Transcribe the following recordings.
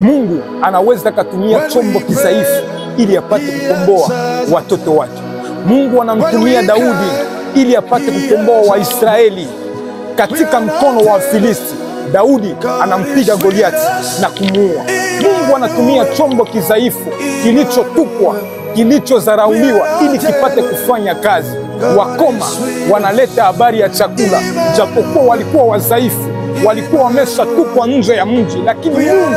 Mungu anaweza kutumia chombo kidhaifu ili apate kukomboa watoto wake. Mungu anamtumia Daudi ili apate kukomboa Waisraeli katika mkono wa Filisti. Daudi anampiga Goliati na kumuua. Mungu anatumia chombo kidhaifu kilichotupwa, kilichodharauliwa ili kipate kufanya kazi. Wakoma wanaleta habari ya chakula, japokuwa walikuwa wadhaifu, walikuwa wameshatupwa nje ya mji, lakini Mungu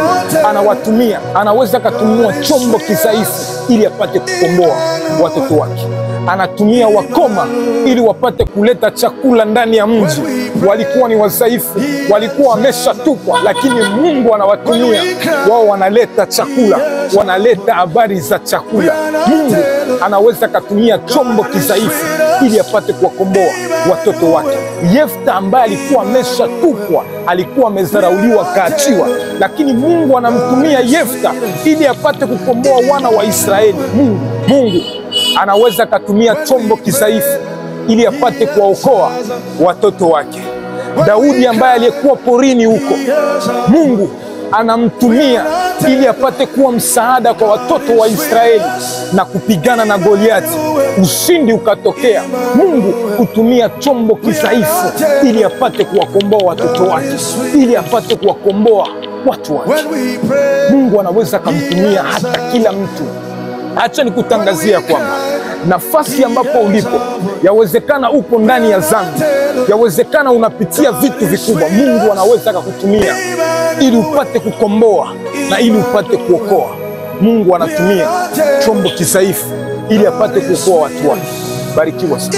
anawatumia. Anaweza kutumia chombo kidhaifu ili apate kukomboa watoto wake. Anatumia wakoma ili wapate kuleta chakula ndani ya mji. Walikuwa ni wadhaifu, walikuwa wameshatupwa, lakini Mungu anawatumia wao, wanaleta chakula, wanaleta habari za chakula. Mungu anaweza kutumia chombo kidhaifu ili apate kuwakomboa watoto wake. Yefta ambaye alikuwa ameshatupwa, alikuwa amedharauliwa, kaachiwa, lakini Mungu anamtumia Yefta ili apate kukomboa wana wa Israeli. Mungu anaweza kutumia chombo kidhaifu ili apate kuwaokoa watoto wake. Daudi ambaye aliyekuwa porini huko, Mungu anamtumia ili apate kuwa msaada kwa watoto wa Israeli na kupigana na Goliati. Ushindi ukatokea. Mungu hutumia chombo kidhaifu ili apate kuwakomboa watoto wake, ili apate kuwakomboa watu wake. Mungu anaweza kumtumia hata kila mtu. Acha nikutangazia kwamba nafasi ambapo ulipo, yawezekana uko ndani ya dhambi, yawezekana unapitia vitu vikubwa, Mungu anaweza kukutumia ili upate kukomboa na ili upate kuokoa. Mungu anatumia chombo kidhaifu ili apate kuokoa watu wake. Barikiwa sana.